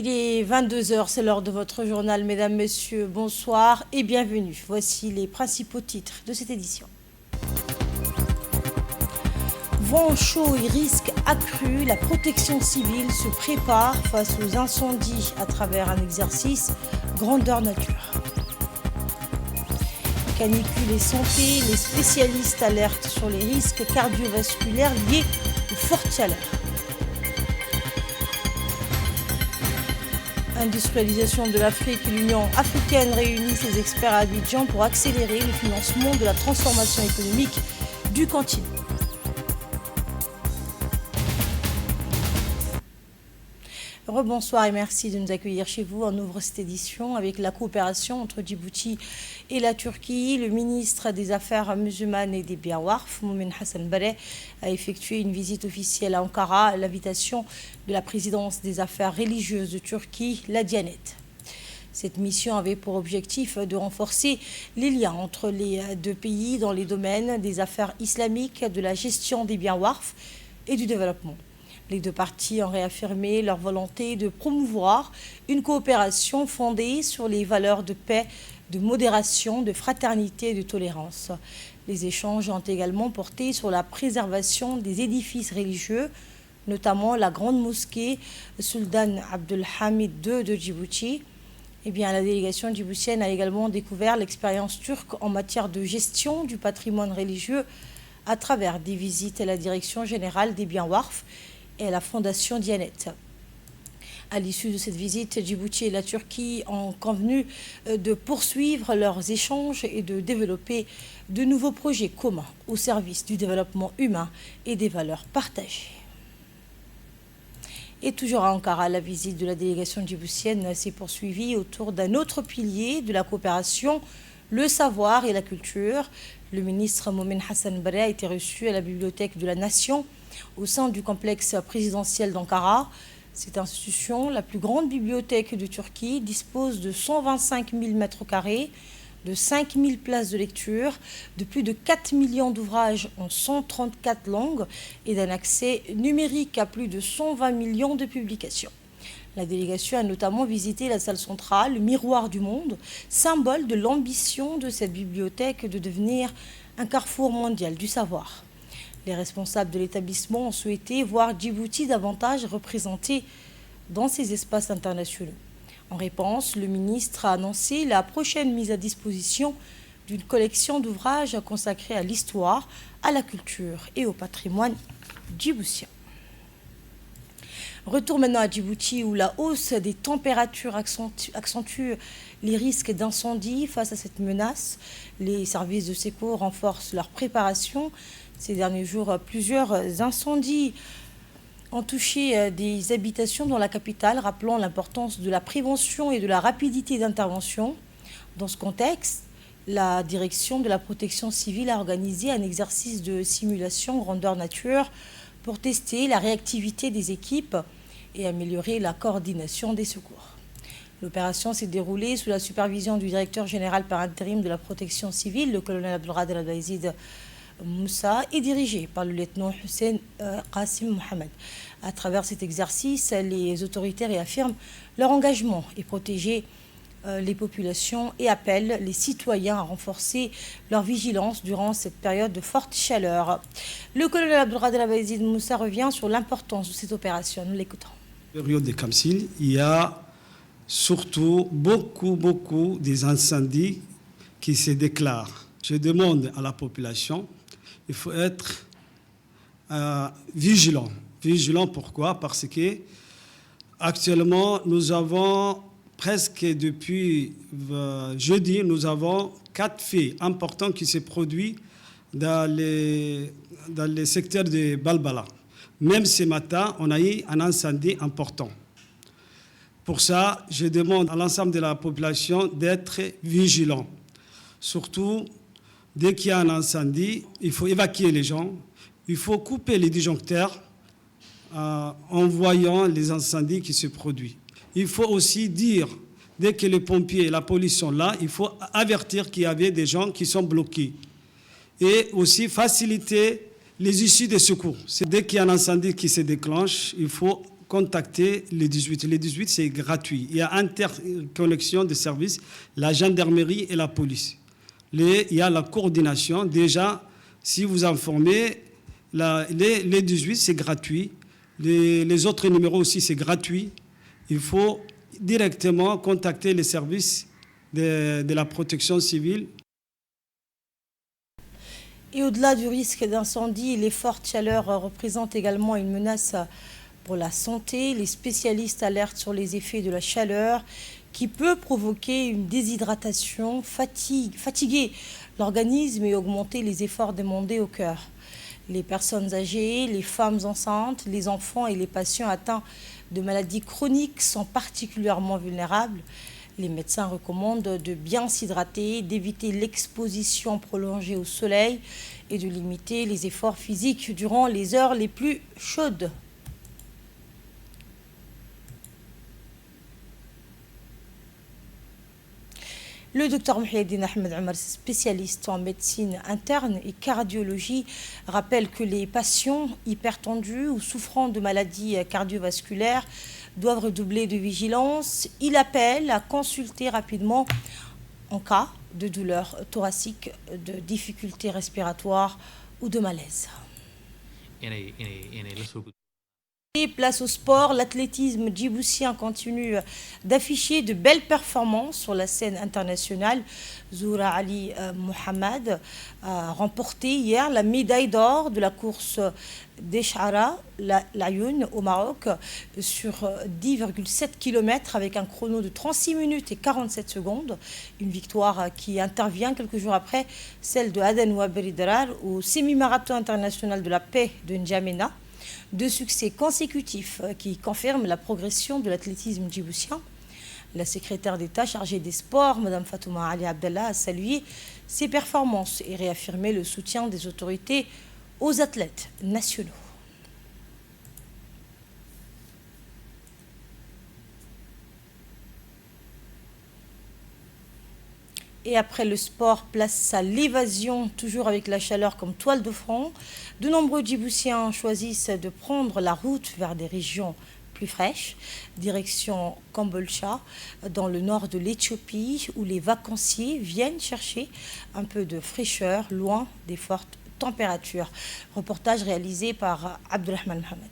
Il est 22 heures, c'est l'heure de votre journal. Mesdames, Messieurs, bonsoir et bienvenue. Voici les principaux titres de cette édition. Vent chaud et risque accru, la protection civile se prépare face aux incendies à travers un exercice grandeur nature. Canicule et santé, les spécialistes alertent sur les risques cardiovasculaires liés aux fortes chaleurs. Industrialisation de l'Afrique, l'Union africaine réunit ses experts à Abidjan pour accélérer le financement de la transformation économique du continent. Rebonsoir et merci de nous accueillir chez vous. On ouvre cette édition avec la coopération entre Djibouti et la Turquie. Le ministre des Affaires musulmanes et des biens Warf, Moumen Hassan Bareh, a effectué une visite officielle à Ankara à l'invitation de la présidence des affaires religieuses de Turquie, la Diyanet. Cette mission avait pour objectif de renforcer les liens entre les deux pays dans les domaines des affaires islamiques, de la gestion des biens Warf et du développement. Les deux parties ont réaffirmé leur volonté de promouvoir une coopération fondée sur les valeurs de paix, de modération, de fraternité et de tolérance. Les échanges ont également porté sur la préservation des édifices religieux, notamment la grande mosquée Sultan Abdulhamid II de Djibouti. La délégation djiboutienne a également découvert l'expérience turque en matière de gestion du patrimoine religieux à travers des visites à la Direction générale des biens Warf et à la Fondation Diyanet. À l'issue de cette visite, Djibouti et la Turquie ont convenu de poursuivre leurs échanges et de développer de nouveaux projets communs au service du développement humain et des valeurs partagées. Et toujours à Ankara, la visite de la délégation djiboutienne s'est poursuivie autour d'un autre pilier de la coopération, le savoir et la culture. Le ministre Moumen Hassan Bareh a été reçu à la Bibliothèque de la Nation au sein du complexe présidentiel d'Ankara. Cette institution, la plus grande bibliothèque de Turquie, dispose de 125 000 m², de 5 000 places de lecture, de plus de 4 millions d'ouvrages en 134 langues et d'un accès numérique à plus de 120 millions de publications. La délégation a notamment visité la salle centrale, le miroir du monde, symbole de l'ambition de cette bibliothèque de devenir un carrefour mondial du savoir. Les responsables de l'établissement ont souhaité voir Djibouti davantage représenté dans ces espaces internationaux. En réponse, le ministre a annoncé la prochaine mise à disposition d'une collection d'ouvrages consacrés à l'histoire, à la culture et au patrimoine djiboutien. Retour maintenant à Djibouti où la hausse des températures accentue les risques d'incendie. Face à cette menace, les services de secours renforcent leur préparation. Ces derniers jours, plusieurs incendies ont touché des habitations dans la capitale, rappelant l'importance de la prévention et de la rapidité d'intervention. Dans ce contexte, la direction de la protection civile a organisé un exercice de simulation grandeur nature pour tester la réactivité des équipes et améliorer la coordination des secours. L'opération s'est déroulée sous la supervision du directeur général par intérim de la protection civile, le colonel Abdelkader Al-Baïzid Moussa, et dirigée par le lieutenant Hussein Qassim Mohamed. À travers cet exercice, les autorités réaffirment leur engagement et protéger les populations et appellent les citoyens à renforcer leur vigilance durant cette période de forte chaleur. Le colonel Abdelkader Al-Baïzid Moussa revient sur l'importance de cette opération. Nous l'écoutons. Période de Kamsil, il y a surtout beaucoup des incendies qui se déclarent. Je demande à la population, il faut être vigilant. Vigilant pourquoi? Parce que actuellement, nous avons presque depuis jeudi, nous avons 4 faits importants qui se produisent dans les secteurs de Balbala. Même ce matin, on a eu un incendie important. Pour ça, je demande à l'ensemble de la population d'être vigilant. Surtout, dès qu'il y a un incendie, il faut évacuer les gens, il faut couper les disjoncteurs en voyant les incendies qui se produisent. Il faut aussi dire, dès que les pompiers et la police sont là, il faut avertir qu'il y avait des gens qui sont bloqués. Et aussi faciliter les issues des secours. C'est dès qu'il y a un incendie qui se déclenche, il faut contacter les 18. Les 18, c'est gratuit. Il y a interconnexion des services, la gendarmerie et la police. Il y a la coordination. Déjà, si vous informez, les 18, c'est gratuit. Les autres numéros aussi, c'est gratuit. Il faut directement contacter les services de la protection civile. Et au-delà du risque d'incendie, les fortes chaleurs représentent également une menace pour la santé. Les spécialistes alertent sur les effets de la chaleur qui peut provoquer une déshydratation, fatiguer l'organisme et augmenter les efforts demandés au cœur. Les personnes âgées, les femmes enceintes, les enfants et les patients atteints de maladies chroniques sont particulièrement vulnérables. Les médecins recommandent de bien s'hydrater, d'éviter l'exposition prolongée au soleil et de limiter les efforts physiques durant les heures les plus chaudes. Le docteur Mouhiaddine Ahmed Omar, spécialiste en médecine interne et cardiologie, rappelle que les patients hypertendus ou souffrant de maladies cardiovasculaires doivent redoubler de vigilance. Il appelle à consulter rapidement en cas de douleurs thoraciques, de difficultés respiratoires ou de malaise. Et place au sport, l'athlétisme djiboutien continue d'afficher de belles performances sur la scène internationale. Zoura Ali Mohamed a remporté hier la médaille d'or de la course d'Eshara, l'Ayoun au Maroc, sur 10,7 km avec un chrono de 36 minutes et 47 secondes. Une victoire qui intervient quelques jours après celle de Aden Ouaberi-Darar au semi-marathon international de la paix de N'Djamena. Deux succès consécutifs qui confirment la progression de l'athlétisme djiboutien. La secrétaire d'État chargée des sports, Mme Fatouma Ali Abdallah, a salué ces performances et réaffirmé le soutien des autorités aux athlètes nationaux. Et après le sport, place à l'évasion, toujours avec la chaleur comme toile de fond. De nombreux Djiboutiens choisissent de prendre la route vers des régions plus fraîches, direction Kombolcha, dans le nord de l'Éthiopie, où les vacanciers viennent chercher un peu de fraîcheur, loin des fortes températures. Reportage réalisé par Abdulrahman Mohamed.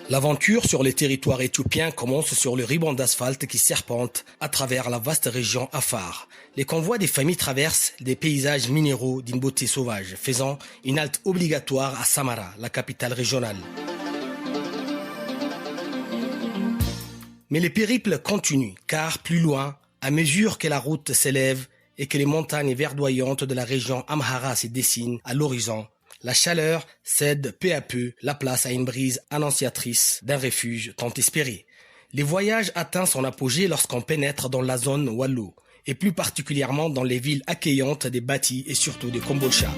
L'aventure sur les territoires éthiopiens commence sur le ruban d'asphalte qui serpente à travers la vaste région Afar. Les convois des familles traversent des paysages minéraux d'une beauté sauvage, faisant une halte obligatoire à Samara, la capitale régionale. Mais les périples continuent, car plus loin, à mesure que la route s'élève et que les montagnes verdoyantes de la région Amhara se dessinent à l'horizon, la chaleur cède peu à peu la place à une brise annonciatrice d'un refuge tant espéré. Le voyage atteint son apogée lorsqu'on pénètre dans la zone Wallo, et plus particulièrement dans les villes accueillantes des Bati et surtout de Kombolcha.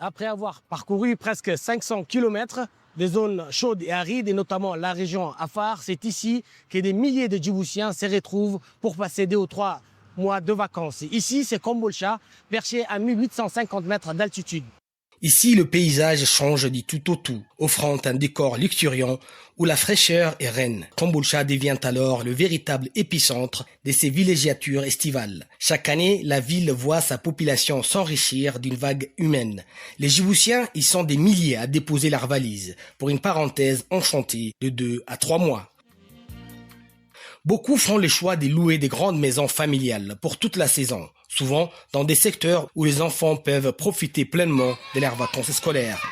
Après avoir parcouru presque 500 km des zones chaudes et arides, et notamment la région Afar, c'est ici que des milliers de Djiboutiens se retrouvent pour passer 2 ou 3 mois de vacances. Ici, c'est Kombolcha, perché à 1850 mètres d'altitude. Ici, le paysage change du tout au tout, offrant un décor luxuriant où la fraîcheur est reine. Kombolcha devient alors le véritable épicentre de ces villégiatures estivales. Chaque année, la ville voit sa population s'enrichir d'une vague humaine. Les Djiboutiens y sont des milliers à déposer leurs valises pour une parenthèse enchantée de 2 à 3 mois. Beaucoup font le choix de louer des grandes maisons familiales pour toute la saison, souvent dans des secteurs où les enfants peuvent profiter pleinement de leurs vacances scolaires.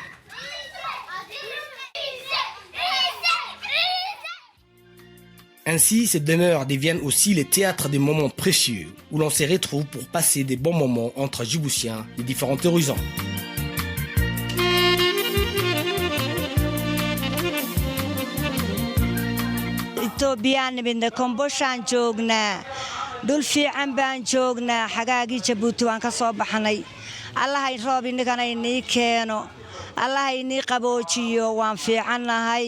Ainsi, ces demeures deviennent aussi les théâtres des moments précieux, où l'on se retrouve pour passer des bons moments entre Djiboutiens de différents horizons. Itobian bin de Kombolshan joognaa dhul fiican baan joognaa xagaagii Jabuuti waan ka soo baxnay allahay roob inagana inii keeno allahay inii qaboojiyo waan fiicannahay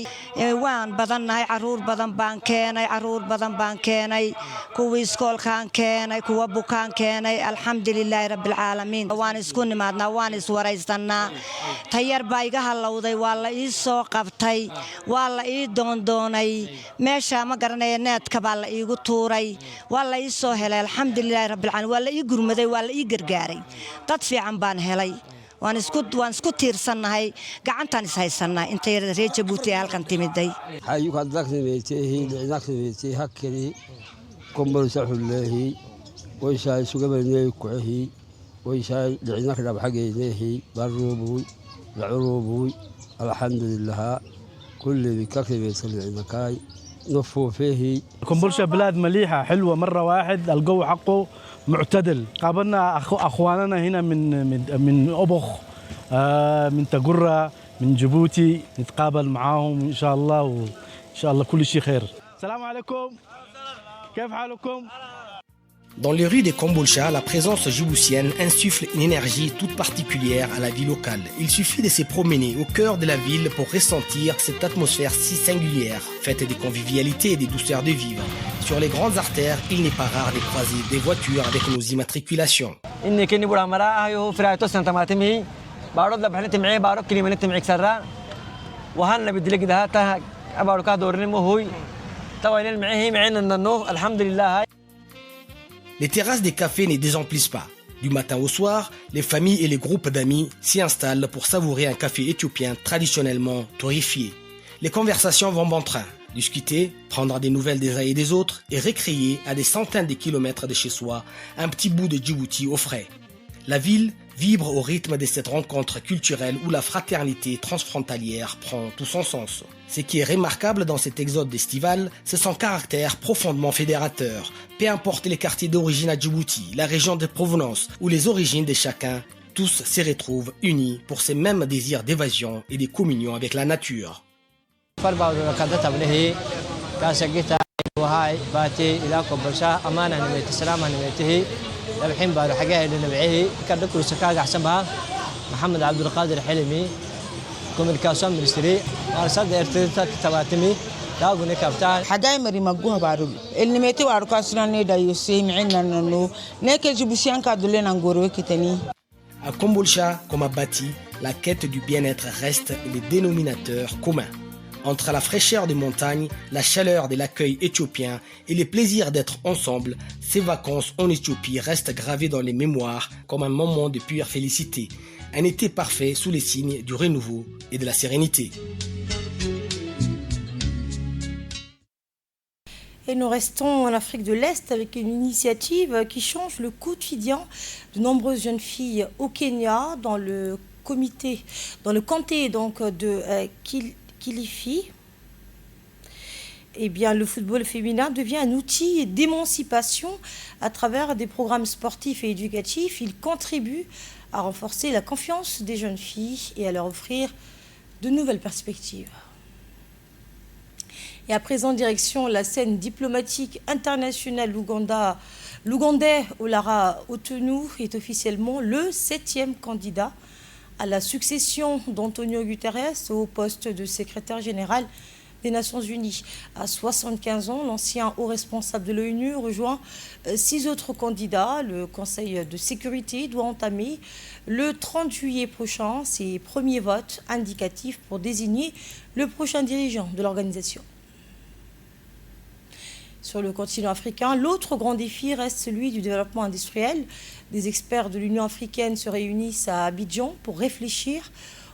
waan badannahay caruur badan baan keenay kuwii iskoolkaan keenay kuwa bukaan keenay alxamdulilaahi rabbil caalamiin waan isku nimaadnaa waan iswaraysannaa tayar baa iga halowday waa la ii soo qabtay waa la ii doondoonay meesha ma garanaya needka baa la iigu tuuray waa la ii soo helay alxamdulilaahi rabbil caalamiin waa la ii gurmaday waa la ii gargaaray dad fiican baan helay waan isku tiirsannahay gacantaan is haysanaa inta yar reer Jabuuti halkan timiday hayuka daknimeetii dhinaaknimeetii hakiri kombolsa xuleehi way sugabanay kuuhi way dhinaak dhab xageedeehi baruubuy lacurubuy alxamdulillah kulli bikakrimeetii dhinaakay نفوفه كومبولشا بلاد مليحة حلوة مرة واحد الجو حقه معتدل قابلنا أخواننا هنا من أبخ من تقرة من جيبوتي نتقابل معاهم إن شاء الله وإن شاء الله كل شيء خير السلام عليكم كيف حالكم Dans les rues des Kombolcha, la présence djiboutienne insuffle une énergie toute particulière à la vie locale. Il suffit de se promener au cœur de la ville pour ressentir cette atmosphère si singulière, faite des convivialités et des douceurs de vivre. Sur les grandes artères, il n'est pas rare de croiser des voitures avec nos immatriculations. Les terrasses des cafés ne désemplissent pas. Du matin au soir, les familles et les groupes d'amis s'y installent pour savourer un café éthiopien traditionnellement torréfié. Les conversations vont bon train. Discuter, prendre des nouvelles des uns et des autres et récréer à des centaines de kilomètres de chez soi un petit bout de Djibouti au frais. La ville vibre au rythme de cette rencontre culturelle où la fraternité transfrontalière prend tout son sens. Ce qui est remarquable dans cet exode estival, c'est son caractère profondément fédérateur. Peu importe les quartiers d'origine à Djibouti, la région de provenance ou les origines de chacun, tous se retrouvent unis pour ces mêmes désirs d'évasion et de communion avec la nature. الحين بارو حاجه اللي نبعيه كان دكتور سكاغ حسبها محمد عبد القادر حلمي كوميونيكاسيون مينستري وارسد ارتدت تباتمي داغوني كابتن حداي مري مغوها بارو النميتي وارو كاسراني دا يوسي معنا نو نيكل جيبوسيان كادولين انغورو كيتاني À Kombolcha, comme à Bati, la quête du bien-être reste le dénominateur commun. Entre la fraîcheur des montagnes, la chaleur de l'accueil éthiopien et le plaisir d'être ensemble, ces vacances en Éthiopie restent gravées dans les mémoires comme un moment de pure félicité. Un été parfait sous les signes du renouveau et de la sérénité. Et nous restons en Afrique de l'Est avec une initiative qui change le quotidien de nombreuses jeunes filles au Kenya dans le comté donc de Kilifi. Eh bien, le football féminin devient un outil d'émancipation à travers des programmes sportifs et éducatifs. Il contribue à renforcer la confiance des jeunes filles et à leur offrir de nouvelles perspectives. Et à présent, direction la scène diplomatique internationale l'Ougandais Olara Otonu est officiellement le 7e candidat à la succession d'Antonio Guterres au poste de secrétaire général des Nations Unies. À 75 ans, l'ancien haut responsable de l'ONU rejoint 6 autres candidats. Le Conseil de sécurité doit entamer le 30 juillet prochain ses premiers votes indicatifs pour désigner le prochain dirigeant de l'organisation. Sur le continent africain, l'autre grand défi reste celui du développement industriel. Des experts de l'Union africaine se réunissent à Abidjan pour réfléchir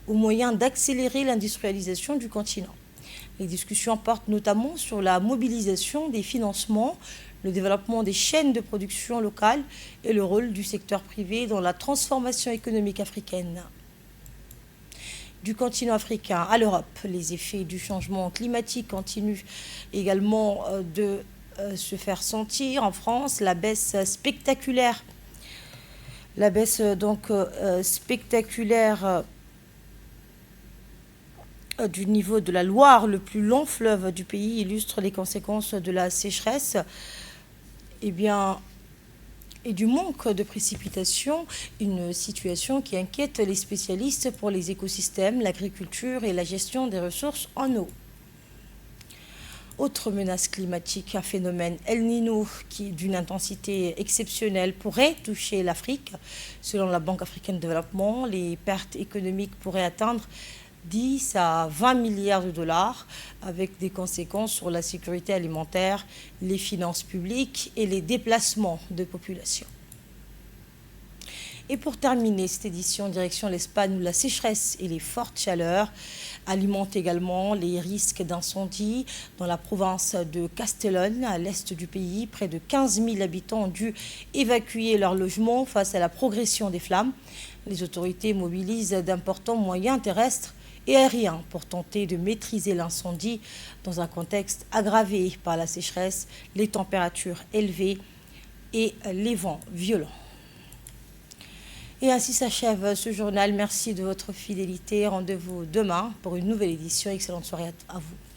aux moyens d'accélérer l'industrialisation du continent. Les discussions portent notamment sur la mobilisation des financements, le développement des chaînes de production locales et le rôle du secteur privé dans la transformation économique africaine. Du continent africain à l'Europe, les effets du changement climatique continuent également de se faire sentir. En France, la baisse spectaculaire du niveau de la Loire, le plus long fleuve du pays, illustre les conséquences de la sécheresse. et du manque de précipitations, une situation qui inquiète les spécialistes pour les écosystèmes, l'agriculture et la gestion des ressources en eau. Autre menace climatique, un phénomène El Niño qui, d'une intensité exceptionnelle, pourrait toucher l'Afrique. Selon la Banque africaine de développement, les pertes économiques pourraient atteindre 10 à 20 milliards de dollars, avec des conséquences sur la sécurité alimentaire, les finances publiques et les déplacements de population. Et pour terminer cette édition, direction l'Espagne où la sécheresse et les fortes chaleurs alimentent également les risques d'incendie. Dans la province de Castellón, à l'est du pays, près de 15 000 habitants ont dû évacuer leur logement face à la progression des flammes. Les autorités mobilisent d'importants moyens terrestres et aériens pour tenter de maîtriser l'incendie dans un contexte aggravé par la sécheresse, les températures élevées et les vents violents. Et ainsi s'achève ce journal. Merci de votre fidélité. Rendez-vous demain pour une nouvelle édition. Excellente soirée à vous.